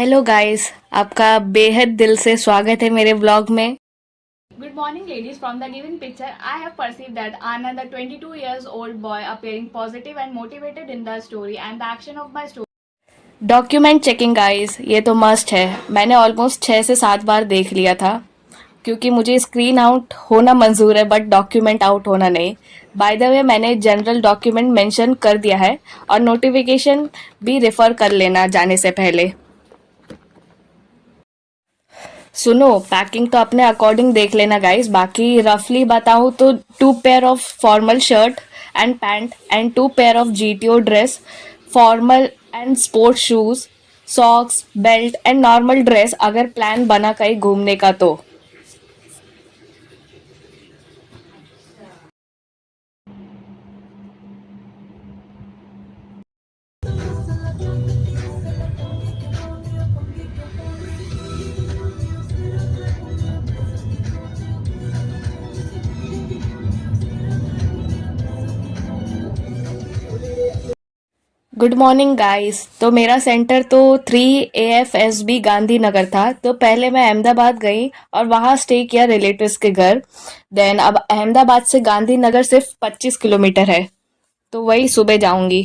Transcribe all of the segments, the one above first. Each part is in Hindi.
हेलो गाइस, आपका बेहद दिल से स्वागत है मेरे ब्लॉग में। Good morning, ladies. From the given picture, I have perceived that Anand, a 22 years old boy, appearing positive and motivated in the story and the action of my story. Document checking guys, ये तो मस्ट है। मैंने ऑलमोस्ट 6 से 7 बार देख लिया था क्योंकि मुझे स्क्रीन आउट होना मंजूर है बट डॉक्यूमेंट आउट होना नहीं। बाय द वे मैंने जनरल डॉक्यूमेंट मेंशन कर दिया है और नोटिफिकेशन भी रेफर कर लेना जाने से पहले। सुनो, पैकिंग तो अपने अकॉर्डिंग देख लेना गाइस। बाकी रफली बताऊँ तो 2 pair of formal shirt and pant and 2 pair of GTO dress, formal and sports shoes, socks, belt and normal dress अगर प्लान बना कहीं घूमने का तो। Good morning guys. तो मेरा सेंटर तो 3 AFSB गांधीनगर था। तो पहले मैं अहमदाबाद गई और वहाँ स्टे किया रिलेटिव्स के घर। देन अब अहमदाबाद से गांधीनगर सिर्फ 25 किलोमीटर है, तो वही सुबह जाऊंगी।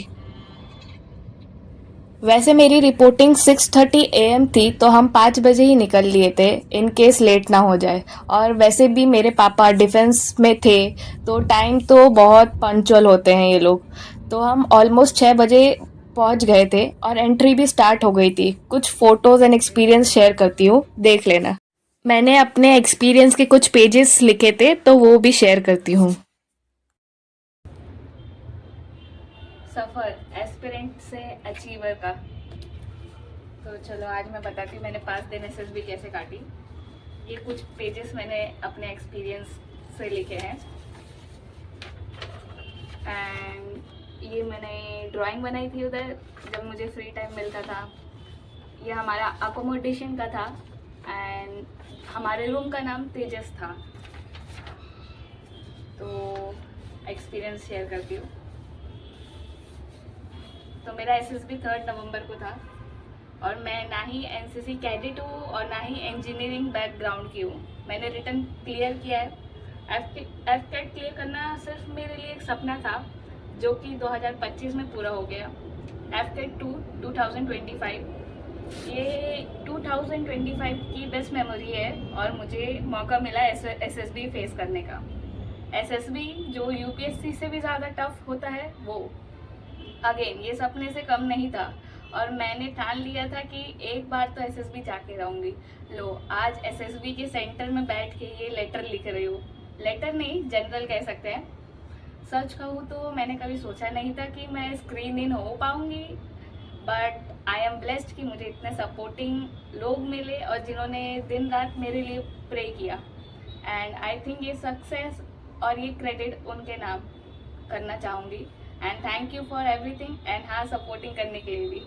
वैसे मेरी रिपोर्टिंग 6:30 AM थी, तो हम 5 बजे ही निकल लिए थे इन केस लेट ना हो जाए। और वैसे भी मेरे पापा डिफेंस में थे, तो टाइम तो बहुत पंक्चुअल होते हैं ये लोग। तो हम ऑलमोस्ट 6 बजे पहुंच गए थे और एंट्री भी स्टार्ट हो गई थी। कुछ फोटोज एंड एक्सपीरियंस शेयर करती हूँ, देख लेना। मैंने अपने एक्सपीरियंस के कुछ पेजेस लिखे थे, तो वो भी शेयर करती हूँ। सफ़र एस्पिरेंट से अचीवर का। तो चलो आज मैं बताती हूँ मैंने 5 दिन एसएसबी कैसे काटी। ये कुछ पेजेस मैंने अपने एक्सपीरियंस से लिखे हैं एंड ये मैंने ड्राइंग बनाई थी उधर जब मुझे फ्री टाइम मिलता था। ये हमारा अकोमोडेशन का था एंड हमारे रूम का नाम तेजस था। तो एक्सपीरियंस शेयर करती हूँ। तो मेरा एसएसबी 3 नवंबर को था और मैं ना ही एनसीसी कैडेट हूँ और ना ही इंजीनियरिंग बैकग्राउंड की हूँ। मैंने रिटर्न क्लियर किया है। एफकेट क्लियर करना सिर्फ मेरे लिए एक सपना था जो कि 2025 में पूरा हो गया। एफकेट 2 2025, ये 2025 की बेस्ट मेमोरी है और मुझे मौका मिला एसएसबी फेस करने का। एसएसबी जो यूपीएससी से भी ज़्यादा टफ होता है वो अगेन ये सपने से कम नहीं था और मैंने ठान लिया था कि एक बार तो एसएसबी जाके रहूँगी। लो आज एसएसबी के सेंटर में बैठ के ये लेटर लिख रही हूँ। लेटर नहीं, जनरल कह सकते हैं। सच कहूँ तो मैंने कभी सोचा नहीं था कि मैं स्क्रीन इन हो पाऊँगी, बट आई एम ब्लेस्ड कि मुझे इतने सपोर्टिंग लोग मिले और जिन्होंने दिन रात मेरे लिए प्रे किया। एंड आई थिंक ये सक्सेस और ये क्रेडिट उनके नाम करना चाहूँगी। And thank you for everything and हाँ सपोर्टिंग करने के लिए भी।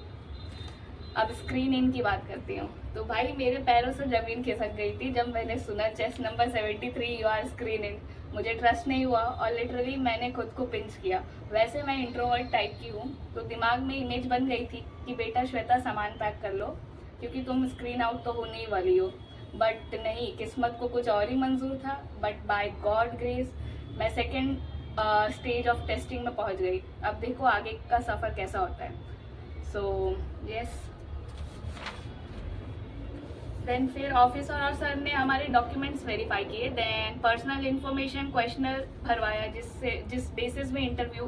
अब स्क्रीन इन की बात करती हूँ। तो भाई मेरे पैरों से ज़मीन खिसक गई थी जब मैंने सुना chest number 73 you are screen in. मुझे ट्रस्ट नहीं हुआ और लिटरली मैंने खुद को पिंच किया। वैसे मैं इंट्रोवर्ट टाइप की हूँ, तो दिमाग में इमेज बन गई थी कि बेटा श्वेता सामान पैक कर लो क्योंकि तुम स्क्रीन आउट तो होने ही वाली हो। बट नहीं, किस्मत को कुछ और ही मंजूर था। बट बाय गॉड ग्रेस मैं सेकेंड स्टेज ऑफ टेस्टिंग में पहुंच गई। अब देखो आगे का सफ़र कैसा होता है। सो यस, देन फिर ऑफिसर और सर ने हमारे डॉक्यूमेंट्स वेरीफाई किए। देन पर्सनल इन्फॉर्मेशन क्वेश्चनर भरवाया जिस बेसिस में इंटरव्यू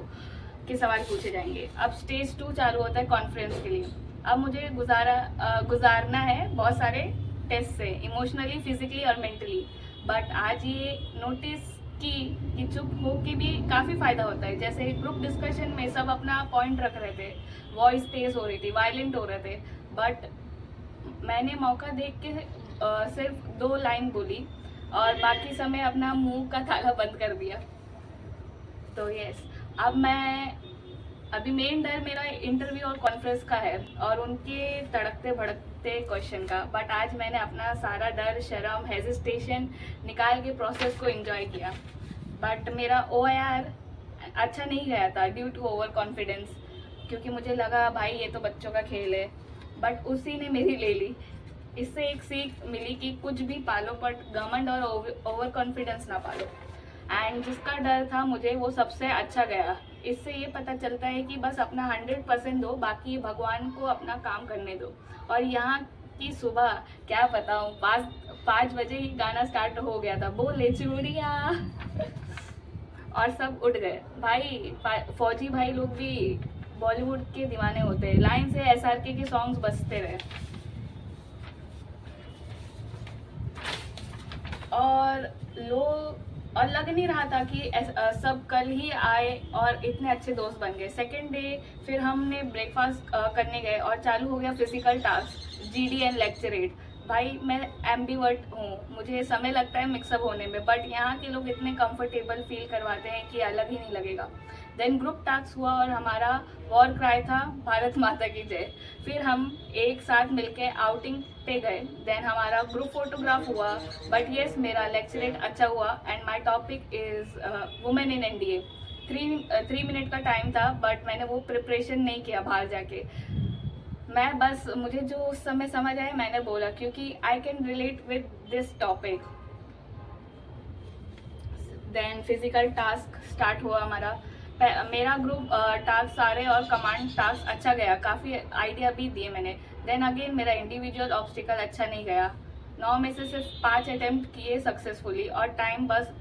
के सवाल पूछे जाएंगे। अब स्टेज 2 चालू होता है कॉन्फ्रेंस के लिए। अब मुझे गुजारना है बहुत सारे टेस्ट से, इमोशनली, फिजिकली और मेंटली। बट आज ये नोटिस कि चुप हो के भी काफ़ी फ़ायदा होता है। जैसे ग्रुप डिस्कशन में सब अपना पॉइंट रख रहे थे, वॉइस तेज़ हो रही थी, वायलेंट हो रहे थे, बट मैंने मौका देख के सिर्फ 2 लाइन बोली और बाकी समय अपना मुंह का ताला बंद कर दिया। तो यस, अब मैं अभी मेन डर मेरा इंटरव्यू और कॉन्फ्रेंस का है और उनके तड़कते भड़कते क्वेश्चन का। बट आज मैंने अपना सारा डर, शर्म, हेजिटेशन निकाल के प्रोसेस को एंजॉय किया। बट मेरा OIR अच्छा नहीं गया था ड्यू टू ओवर कॉन्फिडेंस, क्योंकि मुझे लगा भाई ये तो बच्चों का खेल है। बट उसी ने मेरी ले ली। इससे एक सीख मिली कि कुछ भी पालो बट घमंड और ओवर कॉन्फिडेंस ना पालो। एंड जिसका डर था मुझे वो सबसे अच्छा गया। इससे ये पता चलता है कि बस अपना 100% दो, बाकी भगवान को अपना काम करने दो। और यहाँ की सुबह क्या बताऊँ, 5 बजे ही गाना स्टार्ट हो गया था, बोले चूड़िया और सब उठ गए भाई। फौजी भाई लोग भी बॉलीवुड के दीवाने होते हैं, लाइन से SRK के सॉन्ग्स बजते रहे। और लग नहीं रहा था कि सब कल ही आए और इतने अच्छे दोस्त बन गए। सेकेंड डे फिर हमने ब्रेकफास्ट करने गए और चालू हो गया फिजिकल टास्क, GDN लेक्चर 8। भाई मैं एम्बीवर्ट हूँ, मुझे समय लगता है मिक्सअप होने में, बट यहाँ के लोग इतने कंफर्टेबल फील करवाते हैं कि अलग ही नहीं लगेगा। देन ग्रुप टास्क हुआ और हमारा वॉर क्राई था भारत माता की जय। फिर हम एक साथ मिलके आउटिंग पे गए। देन हमारा ग्रुप फोटोग्राफ हुआ। बट येस, मेरा लेक्चरेट अच्छा हुआ and my topic is women in NDA। 3 minute का टाइम था बट मैंने वो प्रिपरेशन नहीं किया बाहर जाके। मैं बस, मुझे जो उस समय समझ आया मैंने बोला, क्योंकि I can relate with this topic. Then physical task start हुआ हमारा। मेरा ग्रुप टास्क सारे और कमांड टास्क अच्छा गया, काफ़ी आइडिया भी दिए मैंने। देन अगेन मेरा इंडिविजुअल ऑब्स्टिकल अच्छा नहीं गया। 9 में से सिर्फ 5 अटेम्प्ट किए सक्सेसफुली और टाइम बस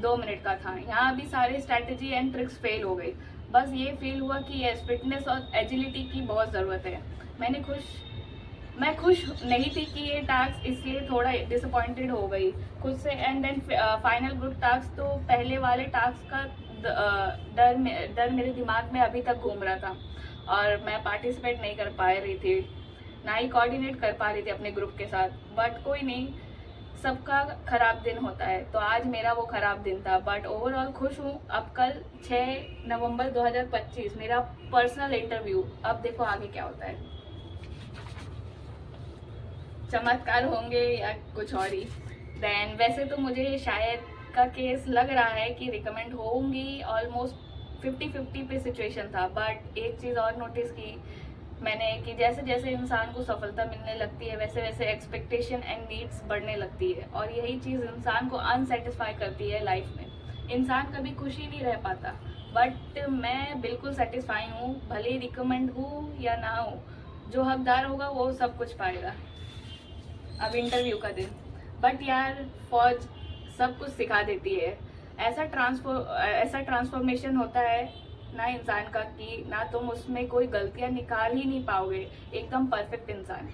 2 मिनट का था। यहाँ भी सारे स्ट्रैटेजी एंड ट्रिक्स फेल हो गई। बस ये फील हुआ कि यस, फिटनेस और एजिलिटी की बहुत ज़रूरत है। मैं खुश नहीं थी कि ये टास्क, इसलिए थोड़ा डिसअपॉइंटेड हो गई खुद से। And then final group task, तो पहले वाले टास्क का डर मेरे दिमाग में अभी तक घूम रहा था और मैं पार्टिसिपेट नहीं कर पा रही थी, ना ही कोऑर्डिनेट कर पा रही थी अपने ग्रुप के साथ। बट कोई नहीं, सबका खराब दिन होता है, तो आज मेरा वो खराब दिन था। बट ओवरऑल खुश हूँ। अब कल 6 नवंबर 2025 मेरा पर्सनल इंटरव्यू। अब देखो आगे क्या होता है, चमत्कार होंगे या कुछ और ही। देन वैसे तो मुझे शायद का केस लग रहा है कि रिकमेंड होंगी, ऑलमोस्ट 50-50 पे सिचुएशन था। बट एक चीज़ और नोटिस की मैंने कि जैसे जैसे इंसान को सफलता मिलने लगती है वैसे वैसे एक्सपेक्टेशन एंड नीड्स बढ़ने लगती है, और यही चीज़ इंसान को अनसेटिस्फाई करती है लाइफ में। इंसान कभी खुशी नहीं रह पाता। बट मैं बिल्कुल सेटिस्फाई हूँ, भले ही रिकमेंड हूँ या ना हो, जो हकदार होगा वो सब कुछ पाएगा। अब इंटरव्यू का दिन, बट यार फौज सब कुछ सिखा देती है। ऐसा ट्रांसफॉर्मेशन होता है ना इंसान का कि ना तुम उसमें कोई गलतियां निकाल ही नहीं पाओगे, एकदम परफेक्ट इंसान।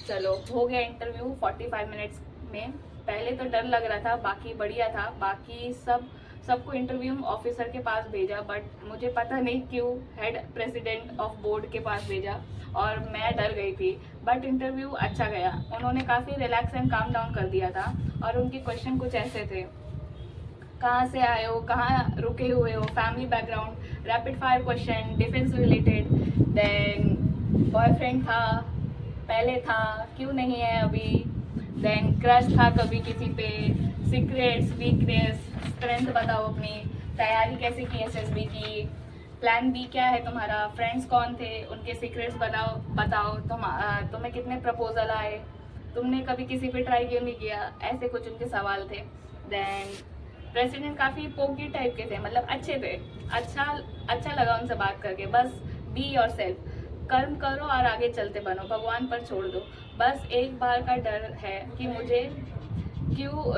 चलो हो गया इंटरव्यू 45 मिनट्स में। पहले तो डर लग रहा था, बाकी बढ़िया था। बाकी सबको इंटरव्यू ऑफिसर के पास भेजा, बट मुझे पता नहीं क्यों हेड प्रेसिडेंट ऑफ बोर्ड के पास भेजा और मैं डर गई थी। बट इंटरव्यू अच्छा गया, उन्होंने काफ़ी रिलैक्स एंड काम डाउन कर दिया था। और उनके क्वेश्चन कुछ ऐसे थे, कहाँ से आए हो, कहाँ रुके हुए हो, family background, rapid fire question, defence related. Then boyfriend था, पहले था, क्यों नहीं है अभी। देन क्रश था कभी किसी पे, सीक्रेट्स, वीकनेस, स्ट्रेंथ बताओ अपनी, तैयारी कैसे की SSB की, प्लान B क्या है तुम्हारा, फ्रेंड्स कौन थे, उनके सीक्रेट्स बताओ तुम्हें कितने प्रपोजल आए, तुमने कभी किसी पे ट्राई क्यों नहीं किया, ऐसे कुछ उनके सवाल थे। देन प्रेसिडेंट काफ़ी पोकी टाइप के थे, मतलब अच्छे थे, अच्छा लगा उनसे बात करके। बस बी योर सेल्फ, कर्म करो और आगे चलते बनो, भगवान पर छोड़ दो। बस एक बार का डर है कि मुझे क्यों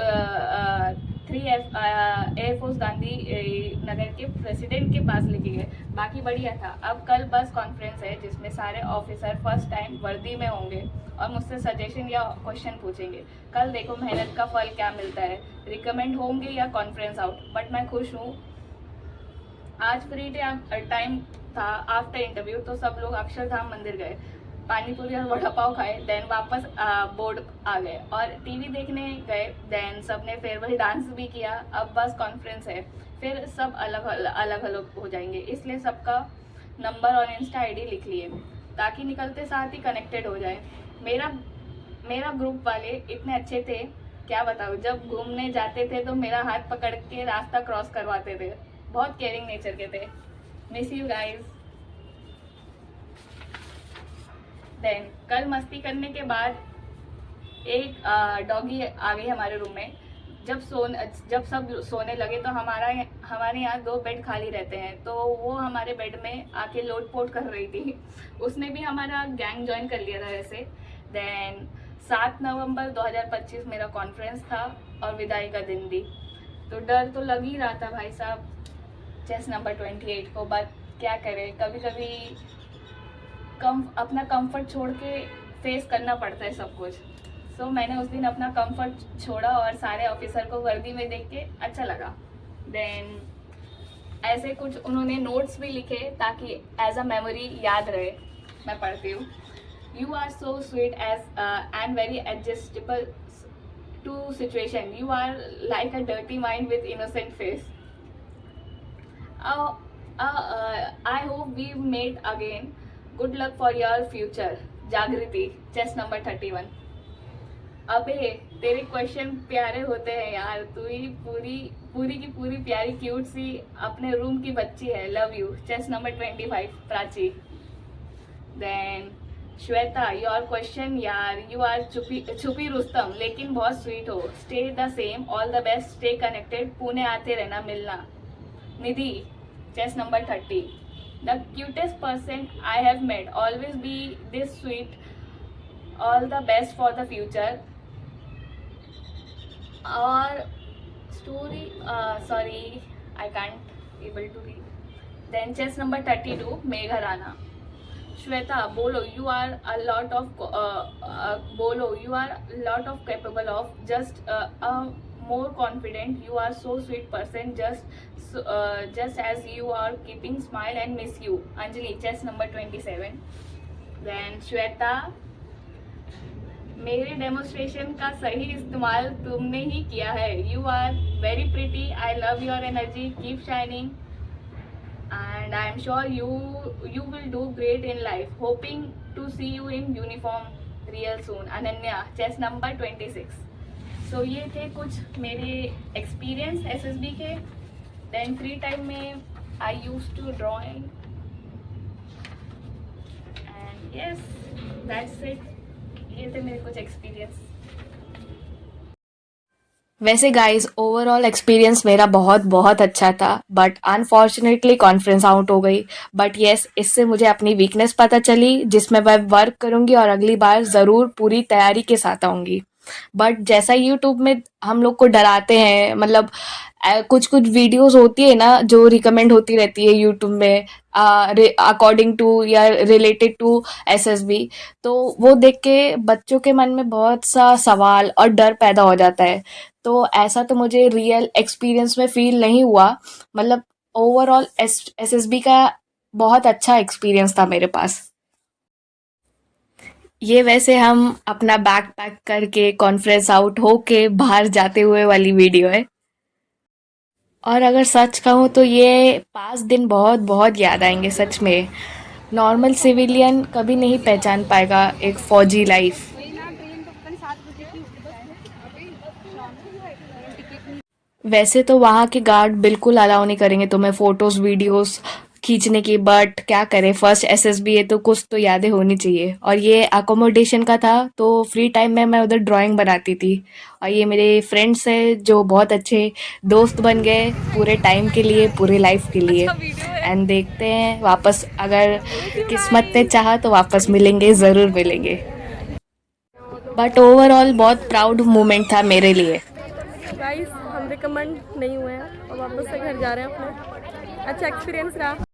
3F एयरफोर्स गांधी नगर के प्रेसिडेंट के पास लेके गए। बाकी बढ़िया था। अब कल बस कॉन्फ्रेंस है जिसमें सारे ऑफिसर फर्स्ट टाइम वर्दी में होंगे और मुझसे सजेशन या क्वेश्चन पूछेंगे। कल देखो मेहनत का फल क्या मिलता है, रिकमेंड होंगे या कॉन्फ्रेंस आउट। बट मैं खुश हूँ। आज फ्री टाइम था आफ्टर इंटरव्यू, तो सब लोग अक्षरधाम मंदिर गए, पानी पूरी और वड़ा पाव खाए। देन वापस बोर्ड आ गए और टीवी देखने गए। देन सबने फेयरवेल डांस भी किया। अब बस कॉन्फ्रेंस है, फिर सब अलग हो जाएंगे, इसलिए सबका नंबर और इंस्टा ID लिख लिए ताकि निकलते साथ ही कनेक्टेड हो जाए। मेरा ग्रुप वाले इतने अच्छे थे, क्या बताऊँ। जब घूमने जाते थे तो मेरा हाथ पकड़ के रास्ता क्रॉस करवाते थे, बहुत केयरिंग नेचर के थे। Miss you guys. देन कल मस्ती करने के बाद एक डॉगी आ गई हमारे रूम में। जब सब सोने लगे तो हमारे यहाँ 2 बेड खाली रहते हैं, तो वो हमारे बेड में आके लोट-पोट कर रही थी। उसने भी हमारा गैंग जॉइन कर लिया था वैसे। देन 7 नवंबर 2025 मेरा कॉन्फ्रेंस था और विदाई का दिन भी। तो डर तो लग ही रहा था भाई साहब चेस नंबर 28 को, बट क्या करें, कभी-कभी अपना कंफर्ट छोड़ के फेस करना पड़ता है सब कुछ। सो मैंने उस दिन अपना कंफर्ट छोड़ा और सारे ऑफिसर को वर्दी में देख के अच्छा लगा। देन ऐसे कुछ उन्होंने नोट्स भी लिखे ताकि एज अ मेमोरी याद रहे। मैं पढ़ती हूँ। You are so sweet as and very adjustable to situation. You are like a dirty mind with innocent face. I hope we met again. Good luck for your future. Jagriti, chest number 31। अबे तेरे क्वेश्चन प्यारे होते हैं यार, तू ही पूरी की पूरी प्यारी क्यूट सी अपने रूम की बच्ची है। Love you. Chest number 25, Prachi. Then Shweta, your question यार, यू आर छुपी रुस्तम लेकिन बहुत स्वीट हो। Stay the same, all the best, stay connected, Pune आते रहना, मिलना। Nidhi, chest number 30। The cutest person I have met, always be this sweet, all the best for the future. और story, sorry, I can't able to read. Then chess number 32, Megha Rana. Shweta, bolo, you are a lot of capable of, just more confident. You are so sweet person, just as you are keeping smile and miss you. Anjali, chess number 27. Then Shweta, मेरे डेमोन्स्ट्रेशन का सही इस्तेमाल तुमने ही किया है। You are very pretty, I love your energy, keep shining and I am sure you will do great in life. Hoping to see you in uniform real soon. Ananya, chest number 26। So ये थे कुछ मेरे एक्सपीरियंस एसएसबी के। देन फ्री टाइम में I use to drawing and yes that's it. ये थे मेरे कुछ एक्सपीरियंस। वैसे गाइस ओवरऑल एक्सपीरियंस मेरा बहुत बहुत अच्छा था, बट अनफॉर्चुनेटली कॉन्फ्रेंस आउट हो गई। बट येस, इससे मुझे अपनी वीकनेस पता चली जिसमें मैं वर्क करूँगी और अगली बार ज़रूर पूरी तैयारी के साथ आऊँगी। बट जैसा यूट्यूब में हम लोग को डराते हैं, मतलब कुछ कुछ वीडियोस होती है ना जो रिकमेंड होती रहती है यूट्यूब में अकॉर्डिंग टू या रिलेटेड टू एसएसबी, तो वो देख के बच्चों के मन में बहुत सा सवाल और डर पैदा हो जाता है। तो ऐसा तो मुझे रियल एक्सपीरियंस में फील नहीं हुआ। मतलब ओवरऑल एसएसबी का बहुत अच्छा एक्सपीरियंस था मेरे पास। ये वैसे हम अपना बैग पैक करके कॉन्फ्रेंस आउट होके बाहर जाते हुए वाली वीडियो है। और अगर सच कहूँ तो ये 5 दिन बहुत बहुत याद आएंगे सच में। नॉर्मल सिविलियन कभी नहीं पहचान पाएगा एक फौजी लाइफ। वैसे तो वहाँ के गार्ड बिल्कुल अलाउ नहीं करेंगे तुम्हें फ़ोटोज़ वीडियोस खींचने की, बट क्या करें, फर्स्ट एसएसबी है तो कुछ तो यादें होनी चाहिए। और ये अकोमोडेशन का था तो फ्री टाइम में मैं उधर ड्राइंग बनाती थी। और ये मेरे फ्रेंड्स हैं जो बहुत अच्छे दोस्त बन गए पूरे टाइम के लिए, पूरे लाइफ के लिए। एंड देखते हैं वापस, अगर किस्मत ने चाहा तो वापस मिलेंगे, ज़रूर मिलेंगे। बट ओवरऑल बहुत प्राउड मोमेंट था मेरे लिए। गाइस हम रिकमेंड नहीं हुए हैं और वापस से घर जा रहे हैं अपने। अच्छा एक्सपीरियंस रहा।